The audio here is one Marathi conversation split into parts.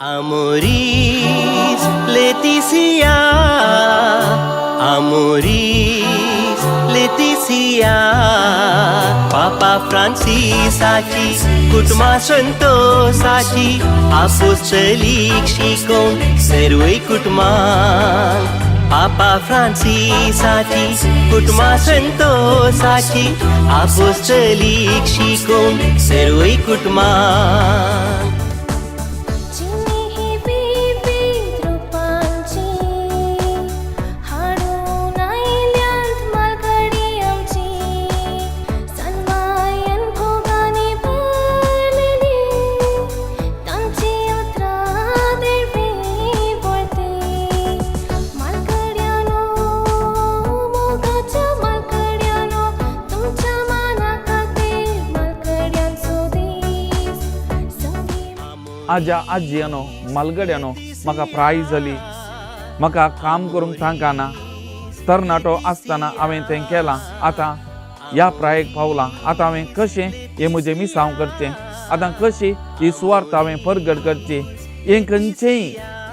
Amoris Laetitia, Amoris Laetitia, Papa Francisची कुटुंबा संतोषाची अपोस्तलिक शिकवण सर्व कुटुंबांक. पापा फ्रान्सिसाची कुटुंबा संतोषाची अपोस्तलिक शिकवण सर्व कुटुंबांक. आज्या आज्यानो मालगड्यानो म्हाका प्रायज जाली. म्हाका काम करूंक थांकाना. तरणाटो आसतना हांवें तें केलां. आतां ह्या प्रायेक पावलां. आतां हांवें कशें हें म्हजें मिसांव करचें. आतां कशी ही सुवार्थ हांवें परगट करची. हें खंयचेंय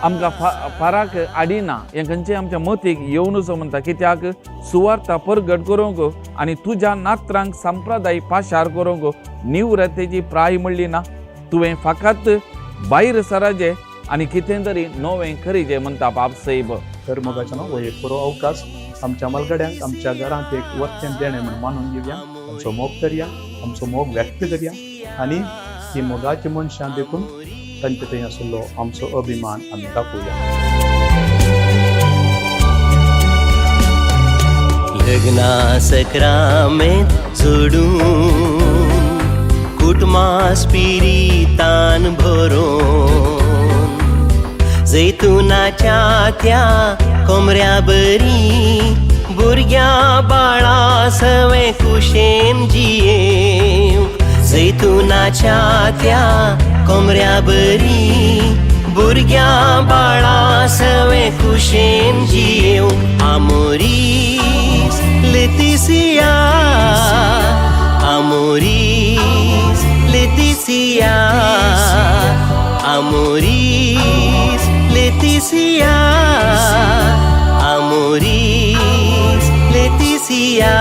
आमकां फाराक आडिना. हें खंयचेंय आमच्या मतीक येवं नजो म्हणटा. कित्याक सुवार्थ परगट करूंक आनी तुज्या नात्रांक सांप्रदायीक पाशार करूंक निवृत्तेची प्राय म्हणली ना. तुवें फकत भायर सराचें आनी कितें तरी नवें करीचें म्हणटा बाब साहेब. तर मोगाच्यानो हो एक बरो अवकाश आमच्या मलगड्यांक आमच्या घरांत एक वचन देणें म्हणून मानून घेवया. आमचो मोग करया, आमचो मोग व्यक्त करया आनी ही मोगाची मनशां देखून तांचे थंय आशिल्लो आमचो अभिमान आमी दाखोवया. लग्ना सक्रामेंत जोडून कुटुंबा स्पिरितान भरून जैतुनाच्या त्या कोमऱ्या बरी भुरग्यां बाळा सवें कुशेन जियेव. जैतुनाच्या त्या कोमऱ्या बरी भुरग्यां बाळा सवें कुशेन जियेव. आमोरीस लेतिसिया, Amoris Laetitia, Amoris Laetitia, Amoris Laetitia.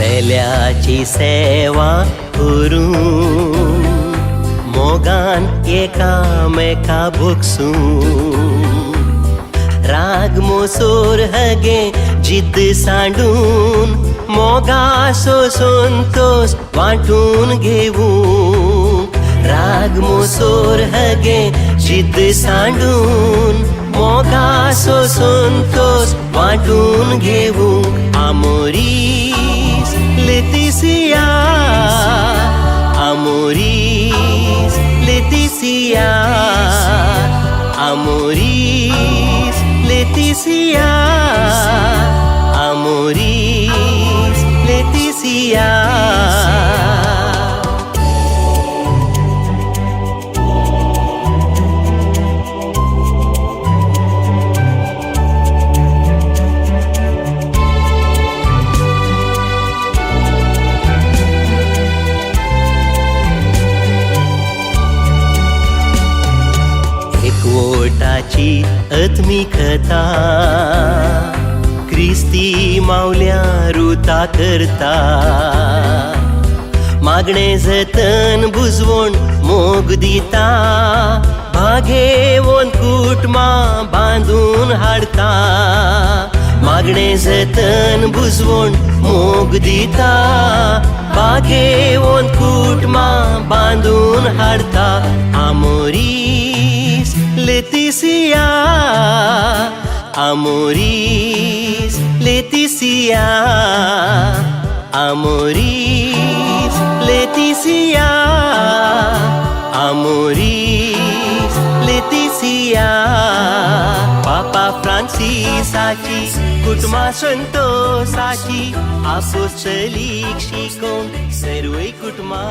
वेल्याची सेवा करून मोगान एकामेका भोगसून राग मोसोर हगे जिद्द सांडून मोगा संतोष वांटून घेवून. राग मोसोर हगे जिद्द सांडून मोगा संतोष वांटून घेवून. आमोरीस Laetitia, Amoris Laetitia, Amoris Laetitia, Amoris Laetitia. एकवटाची आत्मिकता क्रिस्ती मावल्या रुता करता. मागणे जतन बुजवण मोग दिता. भागेवोन कुटुंबा बांदून हाडता. मागणे जतन बुजवण मोग दिता. भागेवोन कुटुंबा बांदून हाडता. आमोरीस Laetitia, Amoris Laetitia, Amoris Laetitia, Amoris Laetitia. Papa Francisची कुटुंबा संतोषाची आपोस्तलीक शिकोवण सर्व कुटुंबा